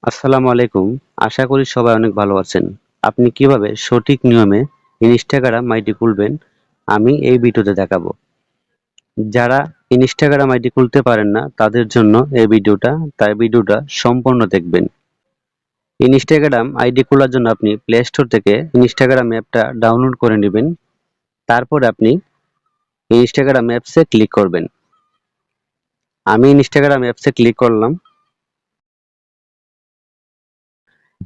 আসসালামু আলাইকুম। আশা করি সবাই অনেক ভালো আছেন। আপনি কিভাবে সঠিক নিয়মে ইনস্টাগ্রাম আইডি খুলবেন, আমি এই ভিডিওতে দেখাবো। যারা ইনস্টাগ্রাম আইডি খুলতে পারেন না, তাদের জন্য এই ভিডিওটা, তাই ভিডিওটা সম্পূর্ণ দেখবেন। ইনস্টাগ্রাম আইডি খোলার জন্য আপনি প্লে স্টোর থেকে ইনস্টাগ্রাম অ্যাপটা ডাউনলোড করে নেবেন। তারপর আপনি ইনস্টাগ্রাম অ্যাপসে ক্লিক করবেন। আমি ইনস্টাগ্রাম অ্যাপসে ক্লিক করলাম।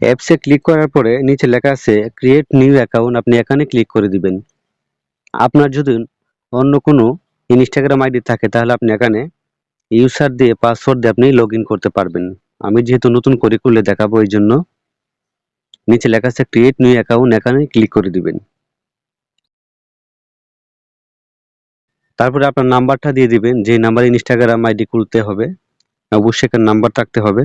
অ্যাপসে ক্লিক করার পরে নিচে লেখা আছে ক্রিয়েট নিউ অ্যাকাউন্ট, আপনি এখানে ক্লিক করে দিবেন। আপনার যদি অন্য কোনো ইনস্টাগ্রাম আইডি থাকে তাহলে আপনি এখানে ইউজার দিয়ে পাসওয়ার্ড দিয়ে আপনি লগ ইন করতে পারবেন। আমি যেহেতু নতুন করে খুলে দেখাবো এই জন্য নিচে লেখা আছে ক্রিয়েট নিউ অ্যাকাউন্ট, এখানে ক্লিক করে দিবেন। তারপরে আপনার নাম্বারটা দিয়ে দিবেন, যে নাম্বার ইনস্টাগ্রাম আইডি খুলতে হবে অবশ্যই এখানে নাম্বার থাকতে হবে।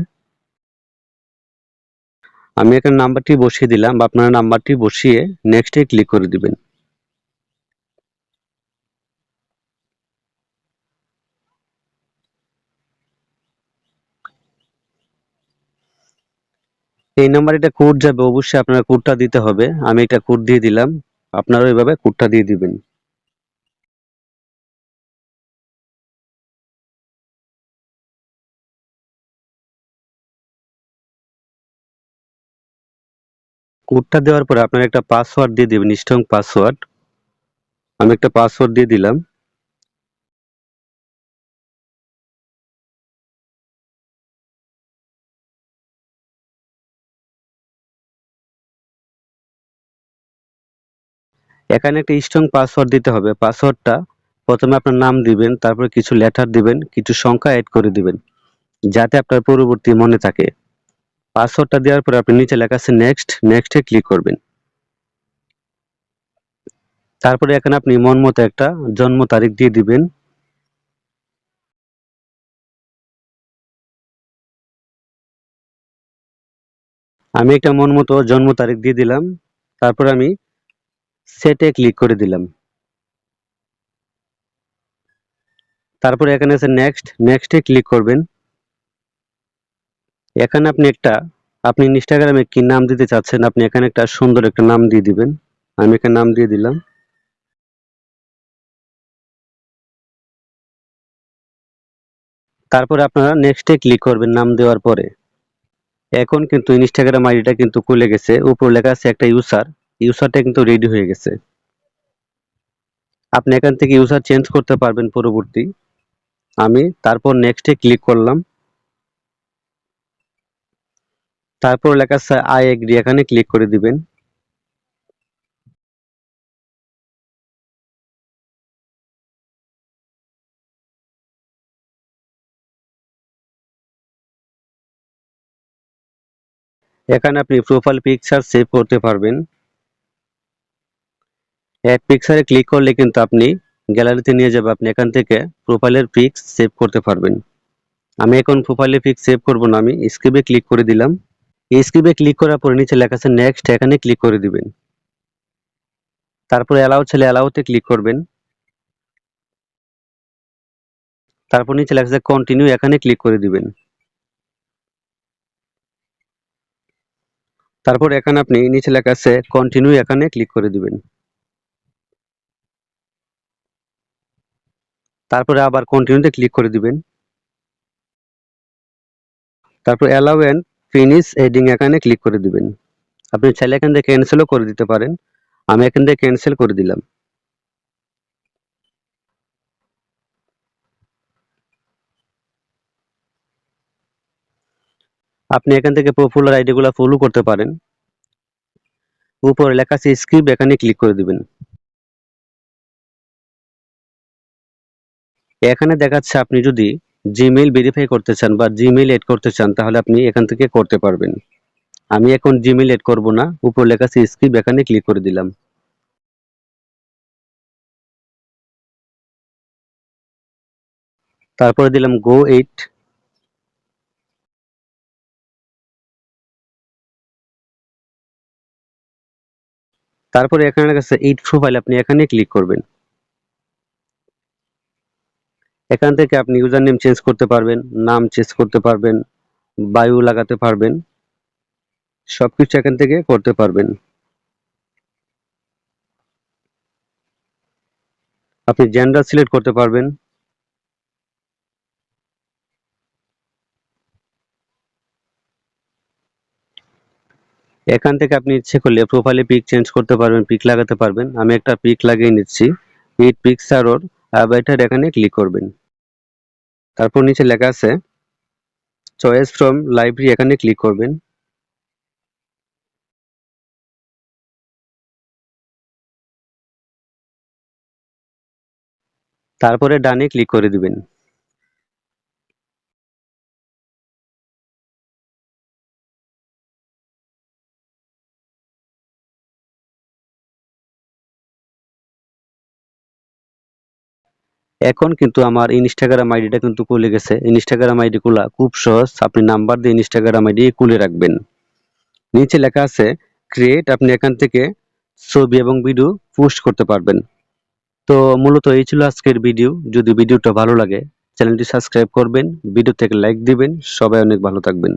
আমি এখানে নাম্বারটি বসিয়ে দিলাম, বা আপনার নাম্বারটি বসিয়ে নেক্সটে ক্লিক করে দিবেন। এই নাম্বার এটা কোড যাবে, অবশ্যই আপনার কোডটা দিতে হবে। আমি এটা কোড দিয়ে দিলাম, আপনারা এইভাবে কোডটা দিয়ে দিবেন। কোডটা দেওয়ার পরে আপনার একটা পাসওয়ার্ড দিয়ে দিবেন, স্ট্রং পাসওয়ার্ড। আমি একটা পাসওয়ার্ড দিয়ে দিলাম। এখানে একটা স্ট্রং পাসওয়ার্ড দিতে হবে। পাসওয়ার্ডটা প্রথমে আপনার নাম দিবেন, তারপরে কিছু লেটার দিবেন, কিছু সংখ্যা অ্যাড করে দিবেন, যাতে আপনার পরবর্তী মনে থাকে। পাসওয়ার্ডটা দেওয়ার পরে আপনি নিচে লেখা আছে নেক্সট, নেক্সটে ক্লিক করবেন। তারপরে এখানে আপনি মন মতো একটা জন্ম তারিখ দিয়ে দিবেন। আমি একটা মন মতো জন্ম তারিখ দিয়ে দিলাম। তারপর আমি সেটে ক্লিক করে দিলাম। তারপরে এখানে আছে নেক্সট, নেক্সটে ক্লিক করবেন। এখানে আপনি ইনস্টাগ্রামে কি নাম দিতে চাচ্ছেন, আপনি এখানে একটা সুন্দর একটা নাম দিয়ে দিবেন। আমি এখানে নাম দিয়ে দিলাম। তারপরে আপনারা নেক্সটে ক্লিক করবেন নাম দেওয়ার পরে। এখন কিন্তু ইনস্টাগ্রাম আইডিটা কিন্তু খুলে গেছে, উপরে লেখা আছে একটা ইউজারটা কিন্তু রেডি হয়ে গেছে। আপনি এখান থেকে ইউজার চেঞ্জ করতে পারবেন পরবর্তী। আমি তারপর নেক্সটে ক্লিক করলাম। তারপর লেখা আছে আই এগ্রি, এখানে ক্লিক করে দিবেন। এখানে আপনি প্রোফাইল পিকচার সেভ করতে পারবেন। এক পিকচারে ক্লিক করলে কিন্তু আপনি গ্যালারিতে নিয়ে যাবে, আপনি এখান থেকে প্রোফাইলের পিক সেভ করতে পারবেন। আমি এখন প্রোফাইলের পিক সেভ করব না, আমি স্ক্রিপে ক্লিক করে দিলাম। স্ক্রিপে ক্লিক করার পরে নিচে লেখা আছে নেক্সট, এখানে ক্লিক করে দিবেন। তারপরে অ্যালাউ ছেলে অ্যালাউতে ক্লিক করবেন। তারপর নিচে লেখা আছে কন্টিনিউ, এখানে ক্লিক করে দিবেন। তারপর এখানে আপনি নিচে লেখা আছে কন্টিনিউ, এখানে ক্লিক করে দিবেন। তারপরে আবার কন্টিনিউতে ক্লিক করে দিবেন। তারপর অ্যালাউ এন্ড ফিনিশ এডিং, এখানে ক্লিক করে দিবেন। আপনি চাইলে এখান থেকে ক্যান্সেলও করে দিতে পারেন। আমি এখান থেকে ক্যান্সেল করে দিলাম। আপনি এখান থেকে পপুলার আইডি গুলা ফলো করতে পারেন। উপরে লেখা আছে স্ক্রিপ্ট, এখানে ক্লিক করে দিবেন। এখানে দেখাচ্ছে আপনি যদি জিমেইল ভেরিফাই করতে চান বা জিমেইল এড করতে চান, তাহলে আপনি এখান থেকে করতে পারবেন। আমি এখন জিমেইল এড করব না, উপরে লেখা আছে স্ক্রিপ্ট, এখানে ক্লিক করে দিলাম। তারপরে দিলাম গো এইট। তারপরে এখানে লেখা আছে এইট প্রোফাইল, আপনি এখানে ক্লিক করবেন। এখান থেকে আপনি ইউজার নেম চেঞ্জ করতে পারবেন, নাম চেঞ্জ করতে পারবেন, বায়ো লাগাতে পারবেন। সবকিছু এখান থেকে করতে পারবেন। আপনি জেন্ডার সিলেক্ট করতে পারবেন। এখান থেকে আপনি ইচ্ছে করলে প্রোফাইলে পিক চেঞ্জ করতে পারবেন, পিক লাগাতে পারবেন। আমি একটা পিক লাগিয়ে নিচ্ছি। ইট পিকচার ওর অ্যাভাটার, এখানে ক্লিক করবেন। তারপর নিচে লেখা আছে চয়েস ফ্রম লাইব্রেরি, এখানে ক্লিক করবেন। তারপরে ডানে ক্লিক করে দিবেন। এখন কিন্তু আমার ইনস্টাগ্রাম আইডিটা কিন্তু খুলে গেছে। ইনস্টাগ্রাম আইডি খোলা খুব সহজ। আপনি নাম্বার দিয়ে ইনস্টাগ্রাম আইডি খুলে রাখবেন। নিচে লেখা আছে ক্রিয়েট, আপনি এখান থেকে ছবি এবং ভিডিও পোস্ট করতে পারবেন। তো মূলত এই ছিল আজকের ভিডিও। যদি ভিডিওটা ভালো লাগে চ্যানেলটি সাবস্ক্রাইব করবেন, ভিডিও থেকে লাইক দিবেন। সবাই অনেক ভালো থাকবেন।